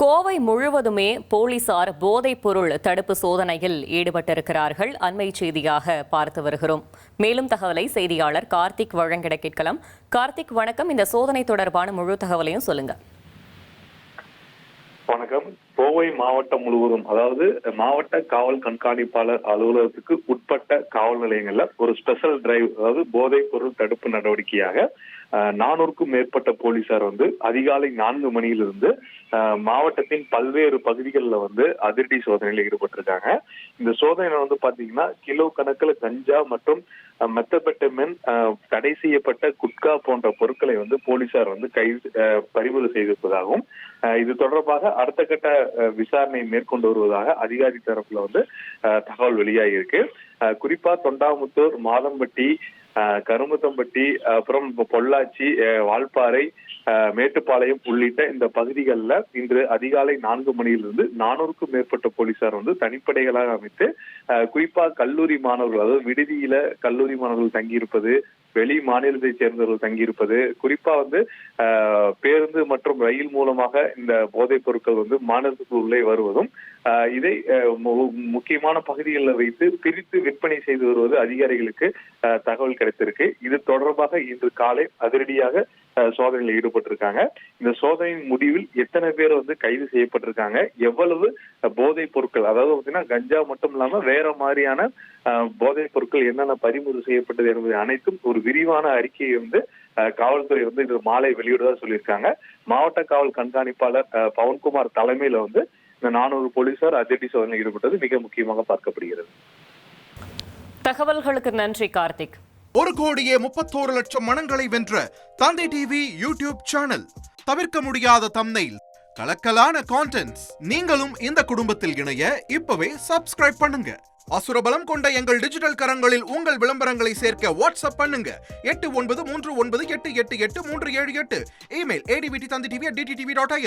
கோவை முழுவதுமே போலீசார் போதைப் பொருள் தடுப்பு சோதனையில் ஈடுபட்டிருக்கிறார்கள். அண்மை செய்தியாக பார்த்து வருகிறோம். மேலும் தகவலை செய்தியாளர் கார்த்திக் வழங்கிட கேட்கலாம். கார்த்திக், வணக்கம். இந்த சோதனை தொடர்பான முழு தகவலையும் சொல்லுங்க. வணக்கம். கோவை மாவட்டம் முழுவதும், அதாவது மாவட்ட காவல் கண்காணிப்பாளர் அலுவலகத்துக்கு உட்பட்ட காவல் நிலையங்கள்ல ஒரு ஸ்பெஷல் டிரைவ், அதாவது போதைப் பொருள் தடுப்பு நடவடிக்கையாக 400க்கும் மேற்பட்ட போலீசார் அதிகாலை 4 மணியிலிருந்து மாவட்டத்தின் பல்வேறு பகுதிகளில் அதிரடி சோதனையில் ஈடுபட்டிருக்காங்க. இந்த சோதனையில பாத்தீங்கன்னா கிலோ கணக்கில் கஞ்சா மற்றும் மெத்தபெட்டமின், தடை செய்யப்பட்ட குட்கா போன்ற பொருட்களை போலீசார் பறிமுதல் செய்திருப்பதாகவும், இது தொடர்பாக அடுத்த கட்ட விசாரணை மேற்கொண்டு வருவதாக அதிகாரி தரப்புல தகவல் வெளியாகியிருக்கு. குறிப்பா தொண்டாமுத்தூர், மாதம்பட்டி, கருமுத்தம்பட்டி, அப்புறம் பொள்ளாச்சி, வால்பாறை, மேட்டுப்பாளையம் உள்ளிட்ட இந்த பகுதிகளில் இன்று அதிகாலை 4 மணியிலிருந்து 400க்கும் மேற்பட்ட போலீசார் தனிப்படைகளாக அமைத்து, குறிப்பா கல்லூரி மாணவர்கள், அதாவது விடுதியில கல்லூரி மாணவர்கள் தங்கியிருப்பது, வெளி மாநிலத்தை சேர்ந்தவர்கள் தங்கியிருப்பது, குறிப்பா பேருந்து மற்றும் ரயில் மூலமாக இந்த போதைப் பொருட்கள் மாநிலத்துக்கு உள்ளே வருவதும், இதை முக்கியமான பகுதிகளில் வைத்து பிரித்து விற்பனை செய்து வருவது அதிகாரிகளுக்கு தகவல் கிடைத்திருக்கு. இது தொடர்பாக இன்று காலை அதிரடியாக சோதனையில் ஈடுபட்டிருக்காங்க. இந்த சோதனையின் முடிவில் எத்தனை பேர் கைது செய்யப்பட்டிருக்காங்க, எவ்வளவு போதைப் பொருட்கள், அதாவது பாத்தீங்கன்னா கஞ்சா மட்டும் இல்லாம வேற மாதிரியான போதைப் பொருட்கள் என்னென்ன பறிமுதல் செய்யப்பட்டது என்பது அனைத்தும் ஒரு விரிவான அறிக்கையை காவல்துறை இன்று மாலை வெளியிடுவதாக சொல்லியிருக்காங்க. மாவட்ட காவல் கண்காணிப்பாளர் பவன்குமார் தலைமையில இந்த 400 போலீசார் அதிரடி சோதனையில் ஈடுபட்டது மிக முக்கியமாக பார்க்கப்படுகிறது. தகவல்களுக்கு நன்றி கார்த்திக். 1,31,00,000 மனங்களை வென்ற தந்தை டிவி யூடியூப் சேனல். தவிர்க்க முடியாத தம்ப்நெயில், கலக்கலான கான்டென்ட்ஸ். நீங்களும் இந்த குடும்பத்தில் இணைய இப்பவே சப்ஸ்கிரைப் பண்ணுங்க. அசுரபலம் கொண்ட எங்கள் டிஜிட்டல் கரங்களில் உங்கள் விளம்பரங்களை சேர்க்க வாட்ஸ்அப் பண்ணுங்க. 8939888838. Email advtthanditv@dttv.in.